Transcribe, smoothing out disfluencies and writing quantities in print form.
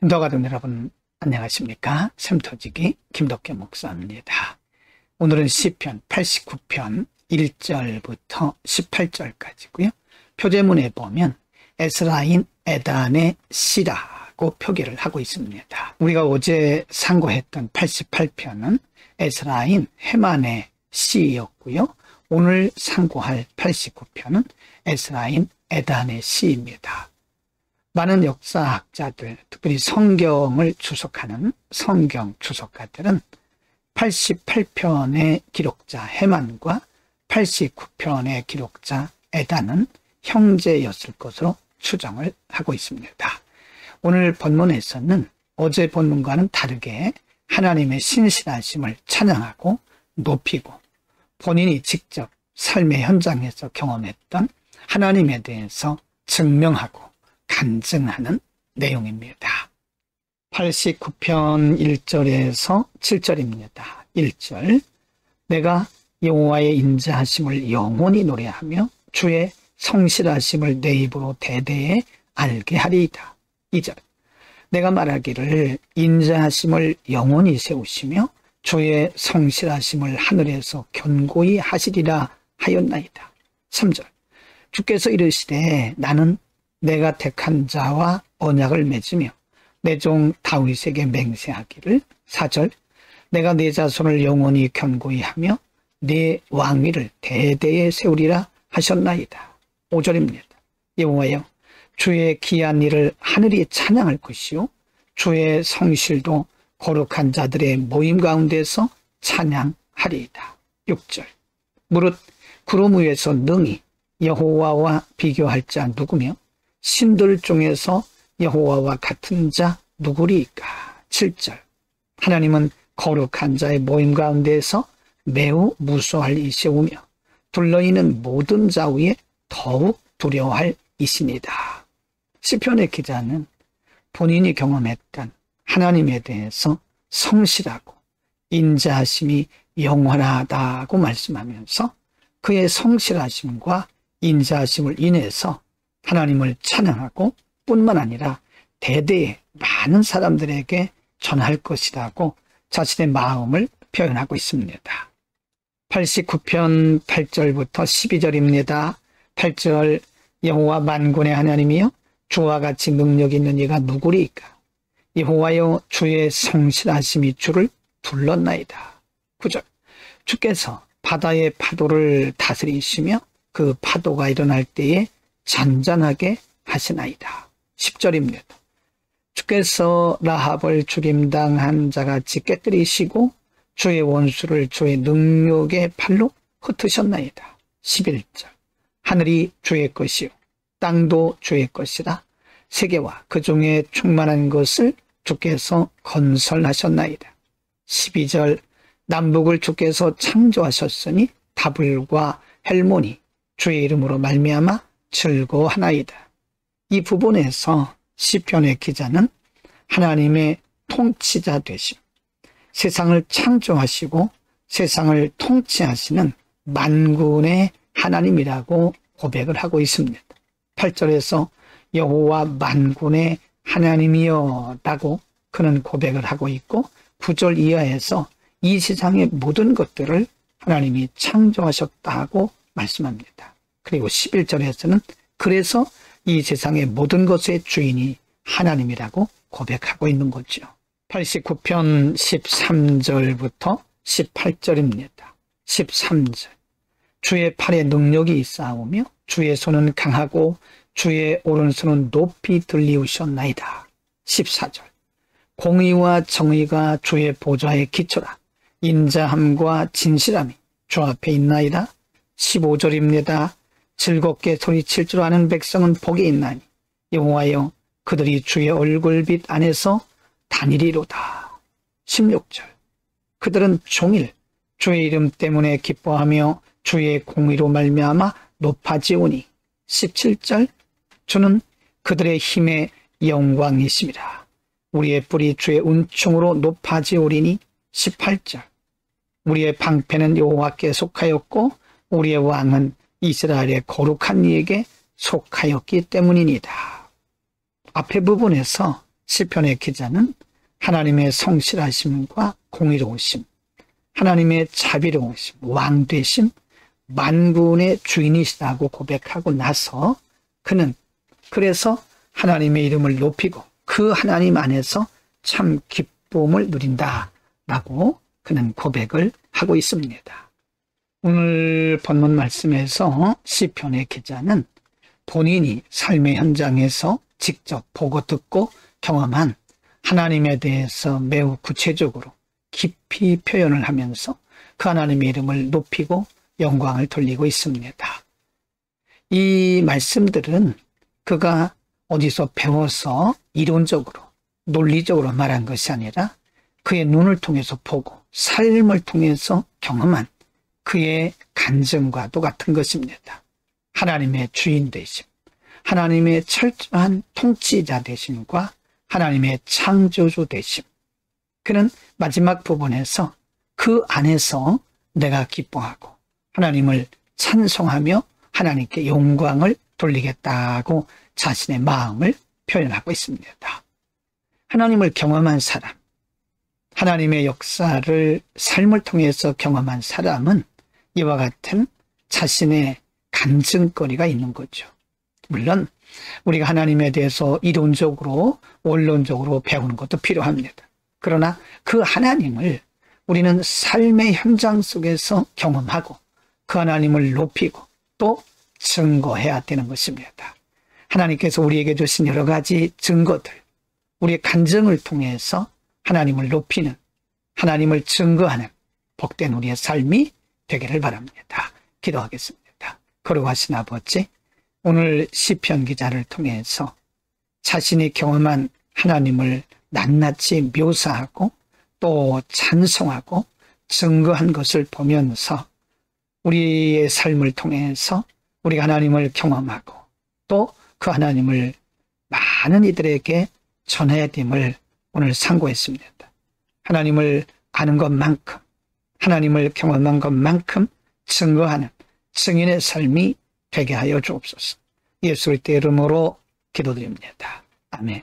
인도가족 여러분 안녕하십니까? 샘터지기 김덕현 목사입니다. 오늘은 시편 89편 1절부터 18절까지고요. 표제문에 보면 에스라인 에단의 시라고 표기를 하고 있습니다. 우리가 어제 상고했던 88편은 에스라인 헤만의 시였고요. 오늘 상고할 89편은 에스라인 에단의 시입니다. 많은 역사학자들, 특별히 성경을 주석하는 성경 주석가들은 88편의 기록자 헤만과 89편의 기록자 에단은 형제였을 것으로 추정을 하고 있습니다. 오늘 본문에서는 어제 본문과는 다르게 하나님의 신실하심을 찬양하고 높이고 본인이 직접 삶의 현장에서 경험했던 하나님에 대해서 증명하고 간증하는 내용입니다. 89편 1절에서 7절입니다. 1절 내가 여호와의 인자하심을 영원히 노래하며 주의 성실하심을 내 입으로 대대에 알게 하리이다. 2절 내가 말하기를 인자하심을 영원히 세우시며 주의 성실하심을 하늘에서 견고히 하시리라 하였나이다. 3절 주께서 이르시되 나는 내가 택한 자와 언약을 맺으며 내 종 다윗에게 맹세하기를. 4절 내가 내 자손을 영원히 견고히 하며 내 왕위를 대대에 세우리라 하셨나이다. 5절입니다. 여호와여 주의 귀한 일을 하늘이 찬양할 것이요 주의 성실도 거룩한 자들의 모임 가운데서 찬양하리이다. 6절 무릇 구름 위에서 능히 여호와와 비교할 자 누구며 신들 중에서 여호와와 같은 자 누구리이까. 7절 하나님은 거룩한 자의 모임 가운데에서 매우 무서워할 이시오며 둘러있는 모든 자 위에 더욱 두려워할 이시니다. 시편의 기자는 본인이 경험했던 하나님에 대해서 성실하고 인자하심이 영원하다고 말씀하면서 그의 성실하심과 인자하심을 인해서 하나님을 찬양하고 뿐만 아니라 대대에 많은 사람들에게 전할 것이라고 자신의 마음을 표현하고 있습니다. 89편 8절부터 12절입니다. 8절 여호와 만군의 하나님이여 주와 같이 능력 있는 이가 누구리이까. 여호와여 주의 성실하심이 주를 둘렀나이다. 9절 주께서 바다의 파도를 다스리시며 그 파도가 일어날 때에 잔잔하게 하시나이다. 10절입니다. 주께서 라합을 죽임당한 자같이 깨뜨리시고 주의 원수를 주의 능력의 팔로 흩으셨나이다. 11절 하늘이 주의 것이요 땅도 주의 것이라 세계와 그 중에 충만한 것을 주께서 건설하셨나이다. 12절 남북을 주께서 창조하셨으니 다불과 헬몬이 주의 이름으로 말미암아 즐거워하나이다. 이 부분에서 시편의 기자는 하나님의 통치자 되심, 세상을 창조하시고 세상을 통치하시는 만군의 하나님이라고 고백을 하고 있습니다. 8절에서 여호와 만군의 하나님이여 라고 그는 고백을 하고 있고 9절 이하에서 이 세상의 모든 것들을 하나님이 창조하셨다고 말씀합니다. 그리고 11절에서는 그래서 이 세상의 모든 것의 주인이 하나님이라고 고백하고 있는 거죠. 89편 13절부터 18절입니다. 13절 주의 팔에 능력이 있사오며 주의 손은 강하고 주의 오른손은 높이 들리우셨나이다. 14절 공의와 정의가 주의 보좌에 기초라 인자함과 진실함이 주 앞에 있나이다. 15절입니다. 즐겁게 소리칠 줄 아는 백성은 복이 있나니 여호와여 그들이 주의 얼굴빛 안에서 다니리로다. 16절 그들은 종일 주의 이름 때문에 기뻐하며 주의 공의로 말미암아 높아지오니. 17절 주는 그들의 힘의 영광이심이라 우리의 뿔이 주의 은총으로 높아지오리니. 18절 우리의 방패는 여호와께 속하였고 우리의 왕은 이스라엘의 거룩한 이에게 속하였기 때문이니다. 앞에 부분에서 시편의 기자는 하나님의 성실하심과 공의로우심, 하나님의 자비로우심, 왕되심, 만군의 주인이시다고 고백하고 나서 그는 그래서 하나님의 이름을 높이고 그 하나님 안에서 참 기쁨을 누린다라고 그는 고백을 하고 있습니다. 오늘 본문 말씀에서 시편의 기자는 본인이 삶의 현장에서 직접 보고 듣고 경험한 하나님에 대해서 매우 구체적으로 깊이 표현을 하면서 그 하나님의 이름을 높이고 영광을 돌리고 있습니다. 이 말씀들은 그가 어디서 배워서 이론적으로 논리적으로 말한 것이 아니라 그의 눈을 통해서 보고 삶을 통해서 경험한 그의 간증과 똑같은 것입니다. 하나님의 주인 되심, 하나님의 철저한 통치자 되심과 하나님의 창조주 되심. 그는 마지막 부분에서 그 안에서 내가 기뻐하고 하나님을 찬송하며 하나님께 영광을 돌리겠다고 자신의 마음을 표현하고 있습니다. 하나님을 경험한 사람, 하나님의 역사를 삶을 통해서 경험한 사람은 이와 같은 자신의 간증거리가 있는 거죠. 물론 우리가 하나님에 대해서 이론적으로 원론적으로 배우는 것도 필요합니다. 그러나 그 하나님을 우리는 삶의 현장 속에서 경험하고 그 하나님을 높이고 또 증거해야 되는 것입니다. 하나님께서 우리에게 주신 여러 가지 증거들, 우리의 간증을 통해서 하나님을 높이는, 하나님을 증거하는 복된 우리의 삶이 되기를 바랍니다. 기도하겠습니다. 거룩하신 아버지, 오늘 시편 기자를 통해서 자신이 경험한 하나님을 낱낱이 묘사하고 또 찬송하고 증거한 것을 보면서 우리의 삶을 통해서 우리가 하나님을 경험하고 또 그 하나님을 많은 이들에게 전해야 됨을 오늘 상고했습니다. 하나님을 아는 것만큼, 하나님을 경험한 것만큼 증거하는 증인의 삶이 되게 하여 주옵소서. 예수의 이름으로 기도드립니다. 아멘.